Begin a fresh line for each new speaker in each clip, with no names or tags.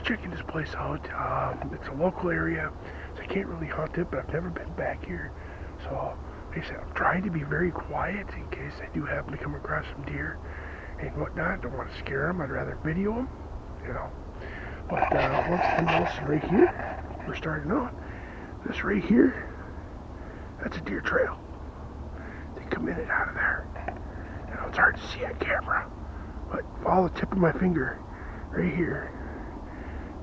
checking this place out. It's a local area, so I can't really hunt it, but I've never been back here. So, like I said, I'm trying to be very quiet in case I do happen to come across some deer and whatnot. Don't want to scare them. I'd rather video them, you know. But once again, you'll see right here, we're starting out. This right here, that's a deer trail. They come in and out of there. You know, it's hard to see on camera, but follow the tip of my finger right here.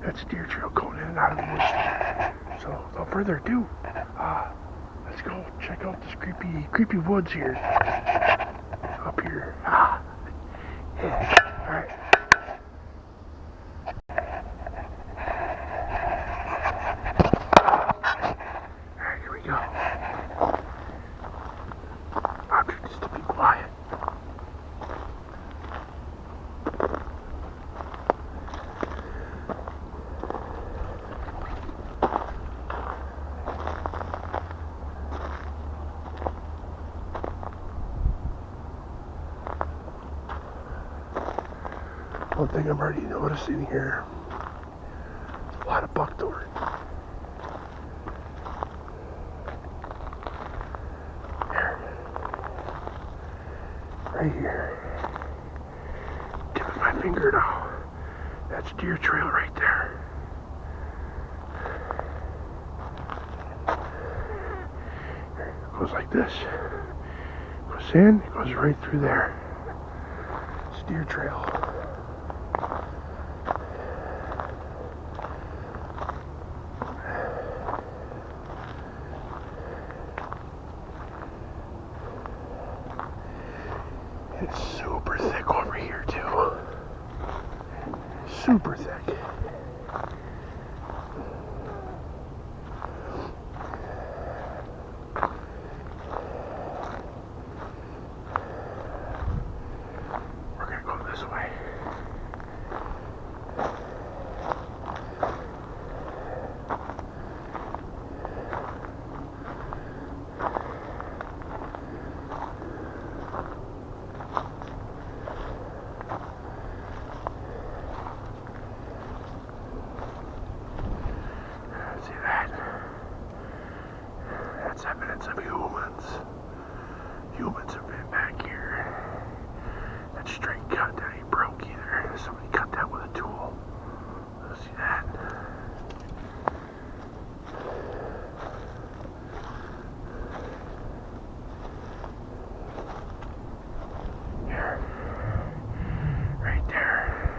That's a deer trail going in and out of the woods. So, without further ado, let's go check out this creepy woods here. Up here. Yeah. Alright. Alright, here we go. Object is to be quiet. One thing I'm already noticing here, there's a lot of buckthorn. Here. Right here. Tip of my finger now. That's deer trail right there. It goes like this. Goes in, it goes right through there. It's deer trail. It's super thick over here too. Super thick. We're gonna go this way. See that? That's evidence of humans. Humans have been back here. That straight cut, that ain't broke either. Somebody cut that with a tool. See that? Here. Right there.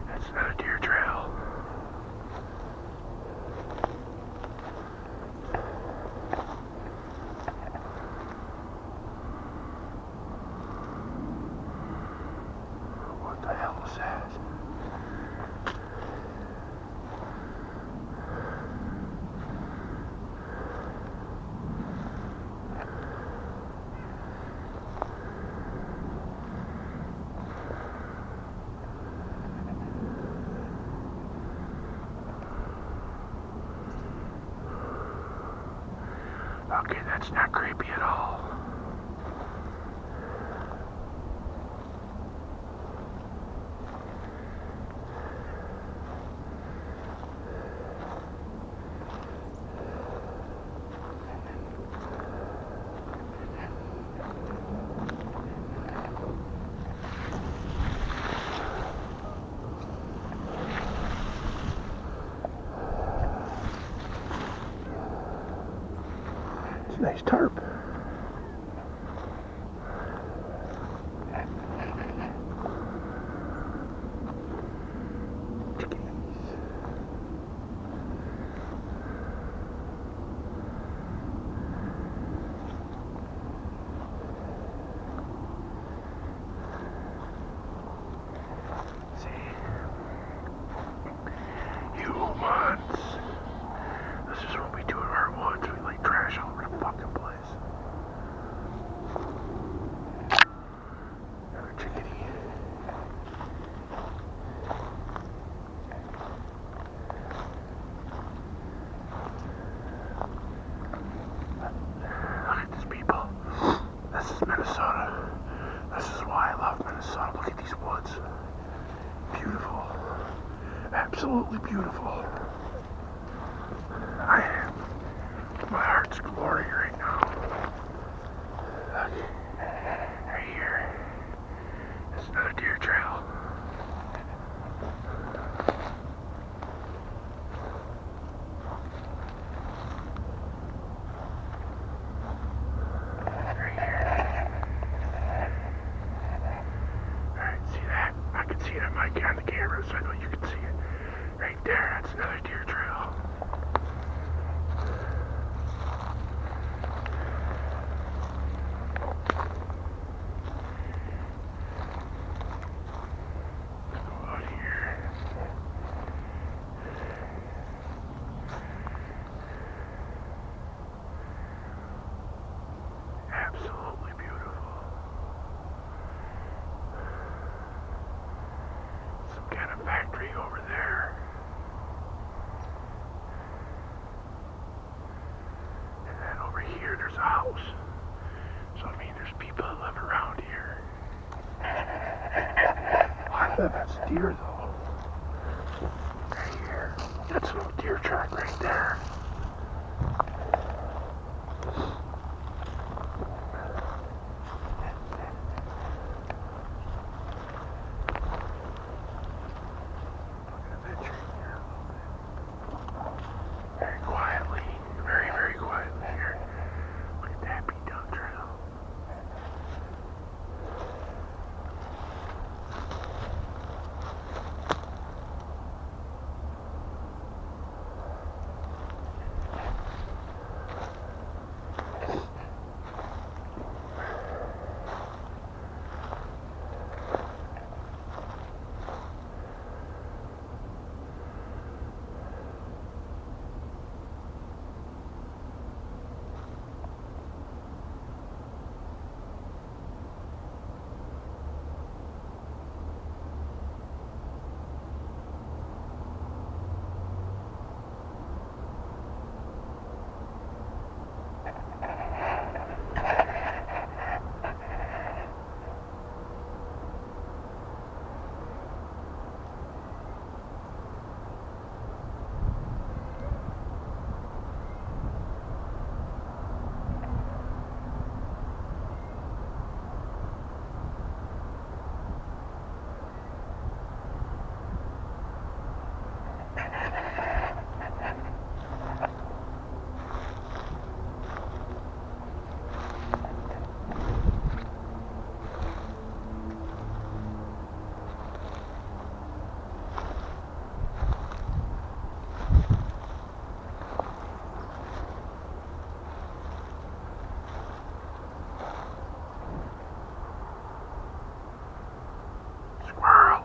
That's another deer trail. What the hell is that? Okay, that's not creepy at all. It's a nice tarp. Humans. This is what we do in our woods. We like trash all over the fucking place. house. So, I mean, there's people that live around here. A lot of that's deer, though. Right here. That's an old deer track right there. Very quietly, very, very quietly here. Look at that beat down trail. Squirrel.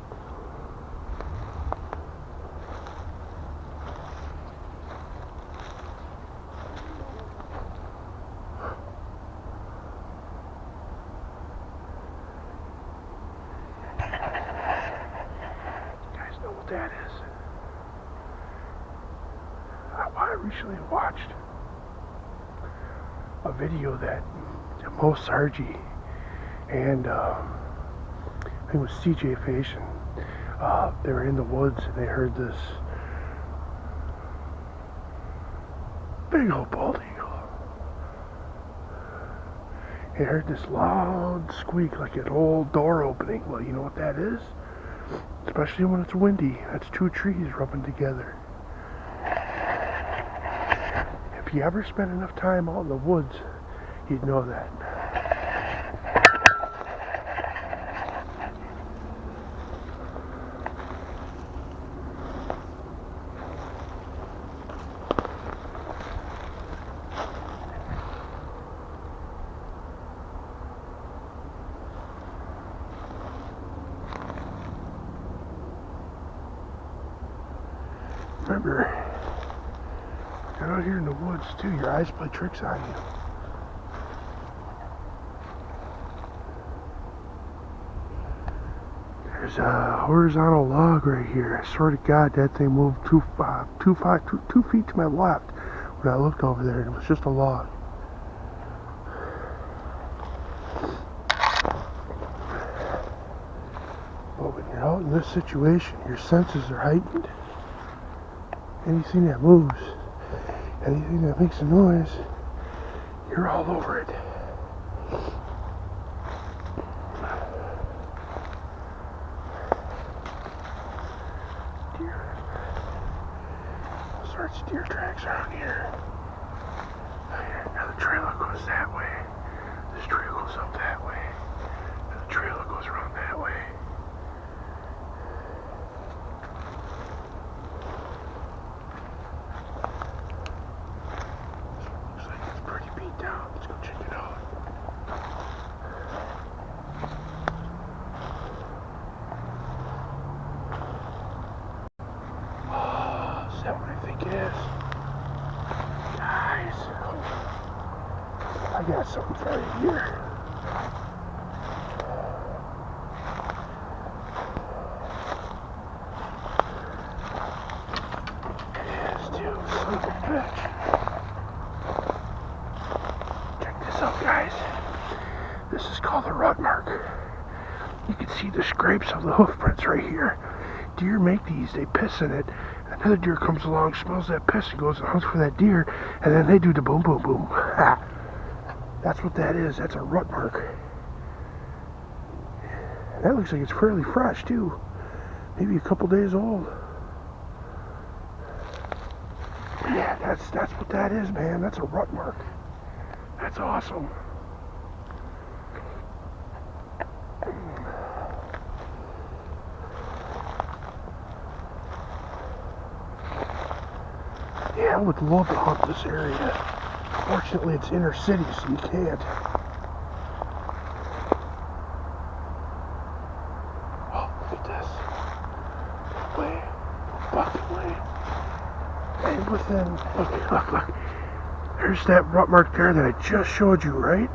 You guys know what that is? I recently watched a video that Mo Sargi and I think it was CJ Faison. They were in the woods and they heard this big old bald eagle. They heard this loud squeak like an old door opening. Well, you know what that is? Especially when it's windy. That's two trees rubbing together. If you ever spend enough time out in the woods, you'd know that. Remember, get out here in the woods too, your eyes play tricks on you. There's a horizontal log right here. I swear to God, that thing moved 2 feet to my left when I looked over there, and it was just a log. But when you're out in this situation, your senses are heightened. Anything that moves, anything that makes a noise, you're all over it. Deer. All sorts of deer tracks around here. Now the trail goes that way. This trail goes up that way. Now the trail goes around that way. Let's go check it out. Oh, is that what I think it is? Guys, I got something for you here. It is, dude. Son of a bitch. Check Oh, the rut mark. You can see the scrapes of the hoof prints right here. Deer make these, they piss in it. Another deer comes along, smells that piss, and goes and hunts for that deer, and then they do the boom, boom, boom. That's what that is. That's a rut mark. That looks like it's fairly fresh, too. Maybe a couple days old. Yeah, that's what that is, man. That's a rut mark. That's awesome. Yeah, I would love to hunt this area. Fortunately, it's inner city, so you can't. Oh, look at this. Way, bucket way. And within, look. There's that rut mark there that I just showed you, right?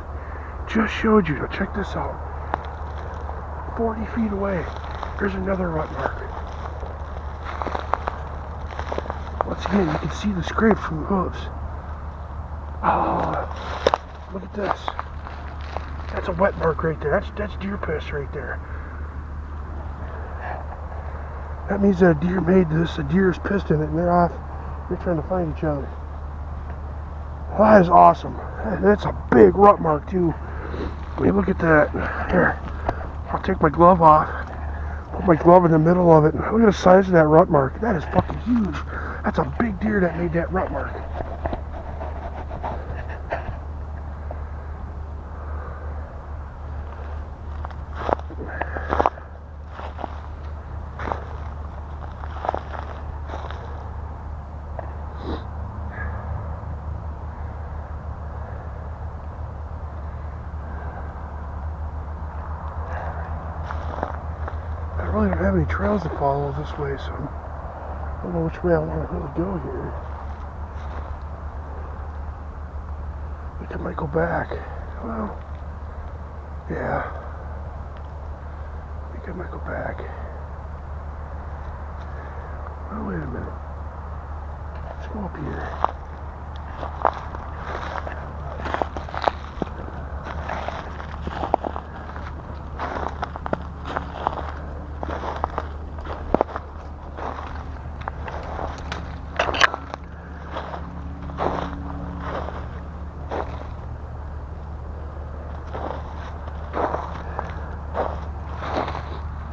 Just showed you. Now check this out. 40 feet away, there's another rut mark. Once again, you can see the scrape from the hooves. Oh, look at this. That's a wet mark right there. That's deer piss right there. That means that a deer made this, a deer is pissed in it, and they're off. They're trying to find each other. Well, that is awesome. That's a big rut mark too. When you look at that, here, I'll take my glove off, put my glove in the middle of it, and look at the size of that rut mark. That is fucking huge. That's a big deer that made that rut mark. I really don't have any trails to follow this way, so I don't know which way I want to really go here. I think I might go back. Well, yeah. I think I might go back. Oh, wait a minute. Let's go up here.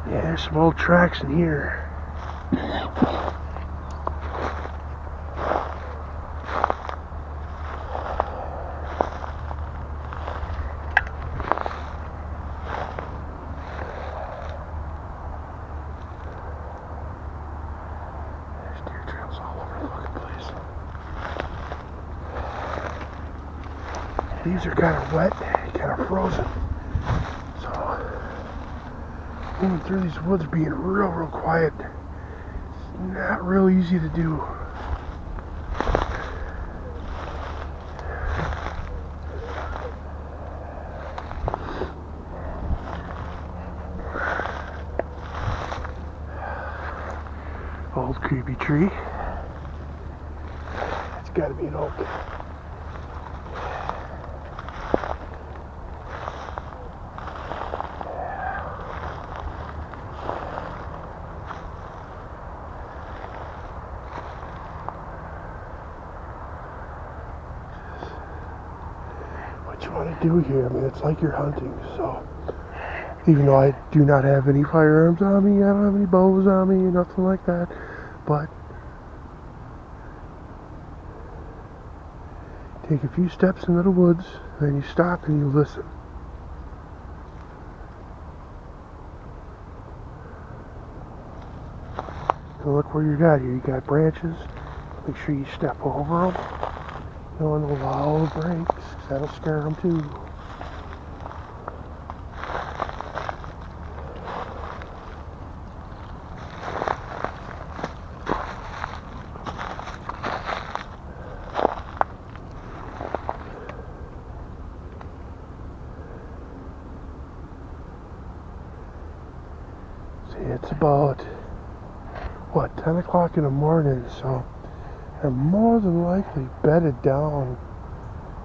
Yeah, there's some old tracks in here. There's deer trails all over the fucking place. These are kind of wet, kind of frozen. Moving through these woods being real quiet, it's not real easy to do. Old creepy tree. It's gotta be an oak. What you want to do here, I mean, it's like you're hunting, so even though I do not have any firearms on me, I don't have any bows on me, nothing like that, but take a few steps into the woods, then you stop and you listen. So look where you got here. You got branches. Make sure you step over them. You don't want to allow the breaks, 'cause that'll scare them too. See, it's about, what, 10 o'clock in the morning, so they're more than likely bedded down.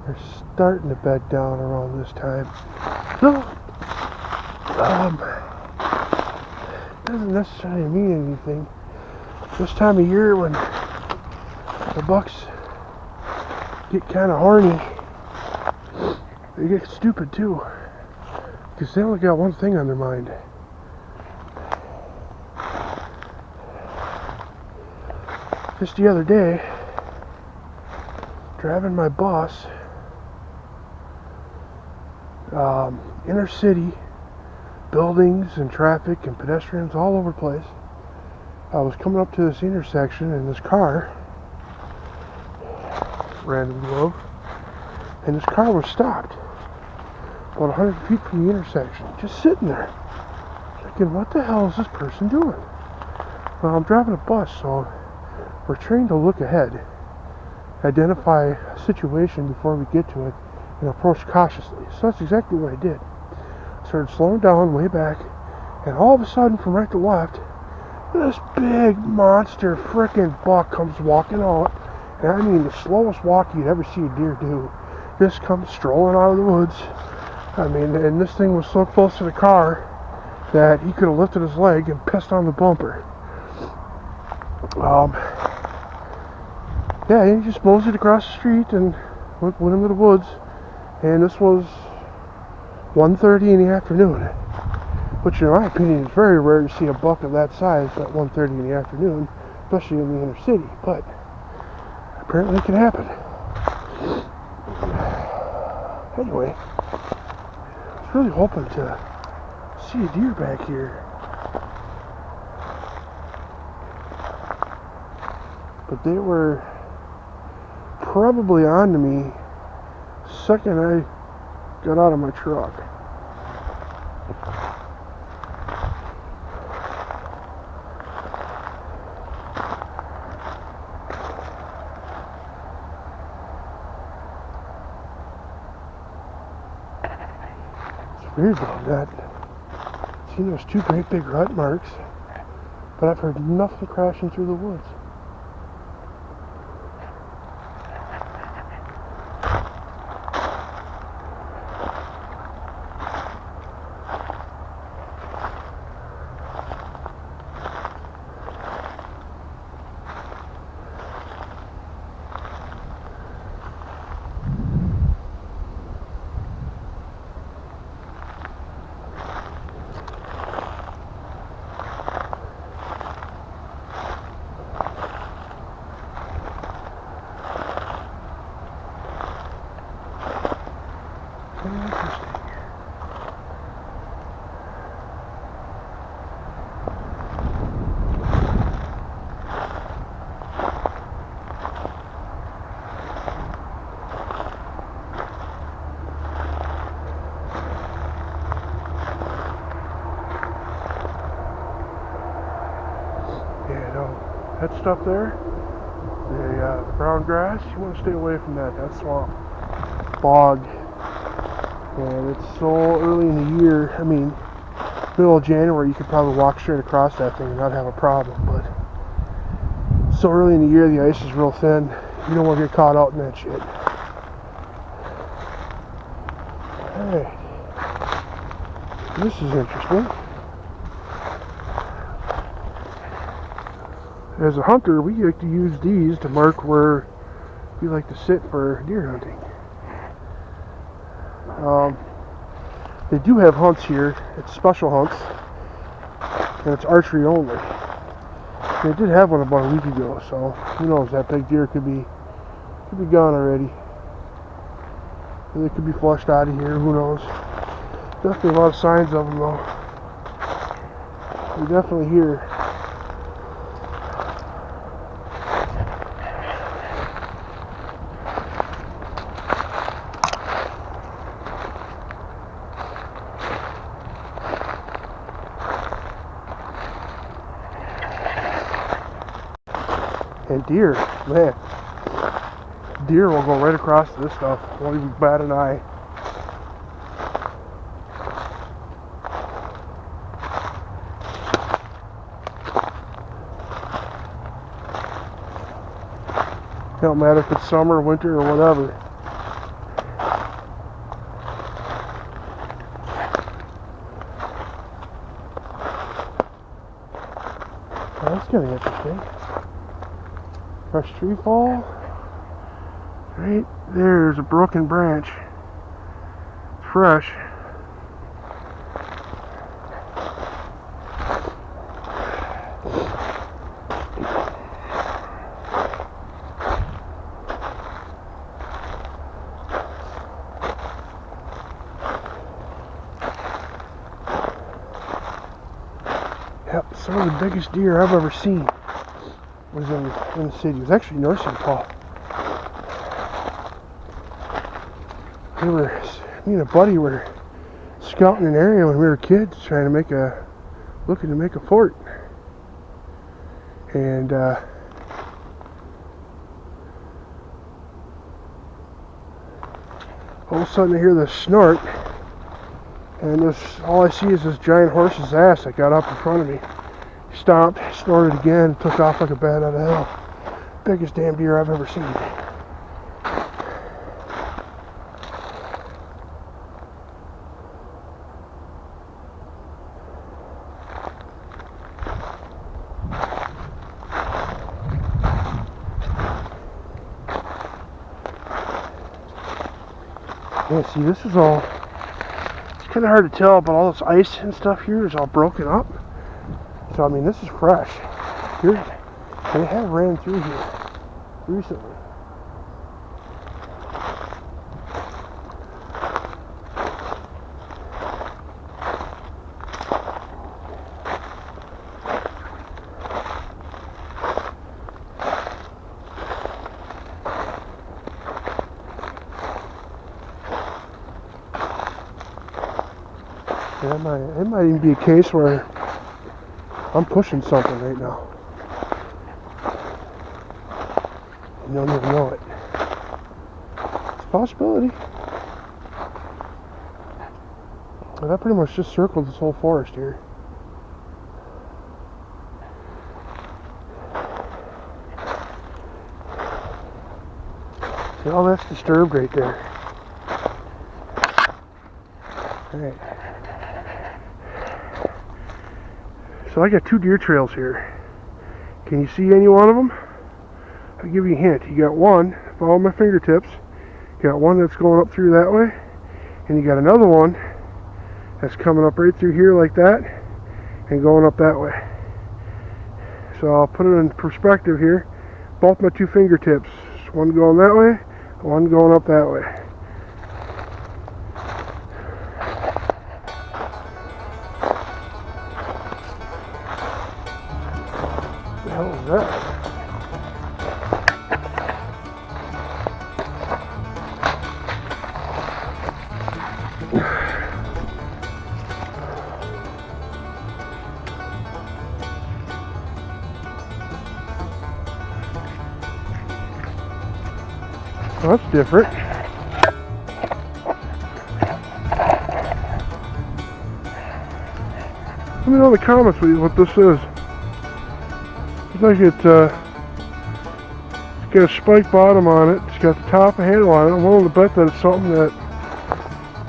They're starting to bed down around this time. No, Doesn't necessarily mean anything. This time of year when the bucks get kind of horny, they get stupid too, because they only got one thing on their mind. Just the other day, driving my bus, inner city, buildings and traffic and pedestrians all over the place. I was coming up to this intersection and this car, random globe, and this car was stopped about 100 feet from the intersection, just sitting there, thinking, what the hell is this person doing? Well, I'm driving a bus, so we're trained to look ahead, identify a situation before we get to it, and approach cautiously. So that's exactly what I did. I started slowing down way back, and all of a sudden, from right to left, this big monster frickin' buck comes walking out, and I mean the slowest walk you'd ever see a deer do. Just comes strolling out of the woods. I mean, and this thing was so close to the car that he could have lifted his leg and pissed on the bumper. Yeah, he just moseyed across the street and went into the woods. And this was 1:30 in the afternoon, which in my opinion is very rare to see a buck of that size at 1:30 in the afternoon, especially in the inner city, but apparently it can happen. Anyway, I was really hoping to see a deer back here, but they were probably on to me the second I got out of my truck. It's weird though that I've seen those two great big rut marks, but I've heard nothing crashing through the woods. Interesting. Yeah, no, that stuff there, the brown grass, you want to stay away from that. That's swamp, bog. And it's so early in the year. I mean, middle of January, you could probably walk straight across that thing and not have a problem. But so early in the year, the ice is real thin. You don't want to get caught out in that shit. Alright. This is interesting. As a hunter, we like to use these to mark where we like to sit for deer hunting. They do have hunts here. It's special hunts, and it's archery only. They did have one about a week ago, so who knows? That big deer could be gone already. They could be flushed out of here. Who knows? Definitely a lot of signs of them though. They're definitely here. And deer, man, deer will go right across this stuff, won't even bat an eye. Don't matter if it's summer, winter, or whatever. That's kind of interesting. Fresh tree fall. Right there's a broken branch. It's fresh. Yep, some of the biggest deer I've ever seen was in the city. It was actually North St. Paul. Me and a buddy were scouting an area when we were kids, looking to make a fort. And all of a sudden I hear this snort, and all I see is this giant horse's ass that got up in front of me. He stomped, snorted again, and took off like a bat out of hell. Biggest damn deer I've ever seen. Yeah, see, this is all, it's kind of hard to tell, but all this ice and stuff here is all broken up. So, I mean, this is fresh. Here, they have ran through here recently. Yeah, it might even be a case where I'm pushing something right now. You don't even know it. It's a possibility. But I pretty much just circled this whole forest here. See, all that's disturbed right there. Alright. So I got two deer trails here. Can you see any one of them? I'll give you a hint. You got one, follow my fingertips. You got one that's going up through that way. And you got another one that's coming up right through here like that and going up that way. So I'll put it in perspective here. Both my two fingertips. One going that way, one going up that way. What the hell is that? Oh, that's different. Let me know in the comments what this is. Looks like it's got a spike bottom on it. It's got the top and handle on it. I'm willing to bet that it's something that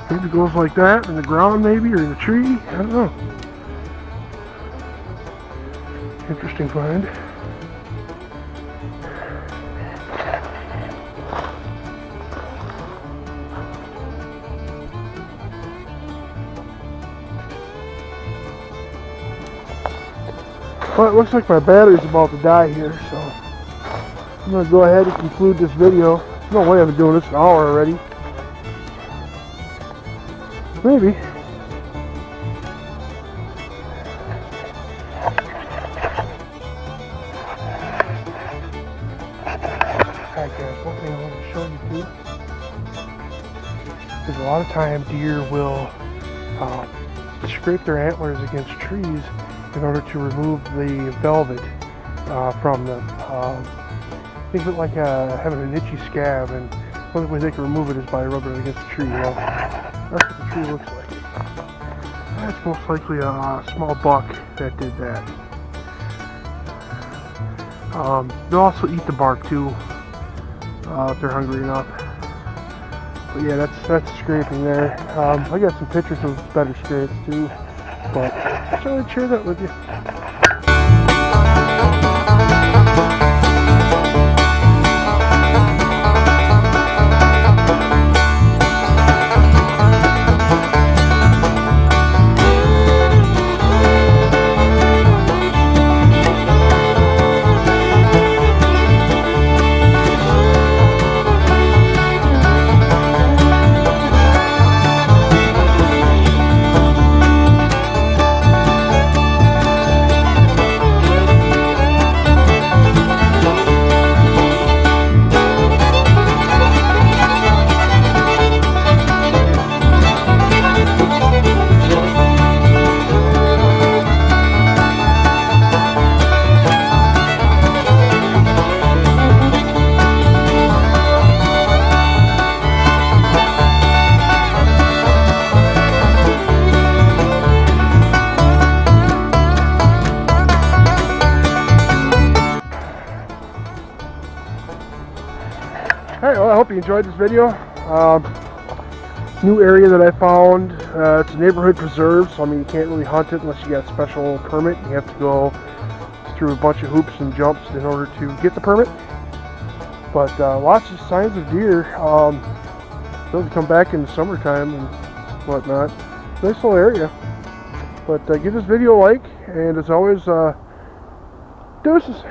maybe goes like that in the ground, maybe, or in the tree. I don't know. Interesting find. Well, it looks like my battery's about to die here, so I'm going to go ahead and conclude this video. There's no way I've been doing this an hour already. Maybe. Alright guys, one thing I want to show you too is a lot of time deer will scrape their antlers against trees in order to remove the velvet from them. Think of it like having an itchy scab, and one of the ways they can remove it is by rubbing it against the tree. Well, that's what the tree looks like. That's most likely a small buck that did that. They'll also eat the bark too if they're hungry enough. But yeah, that's scraping there. I got some pictures of better scrapes too, but I just wanted to share that with you. Alright, well, I hope you enjoyed this video. New area that I found. It's a neighborhood preserve, so I mean you can't really hunt it unless you got a special permit. You have to go through a bunch of hoops and jumps in order to get the permit. But lots of signs of deer. They'll come back in the summertime and whatnot. Nice little area. But give this video a like, and as always, deuces.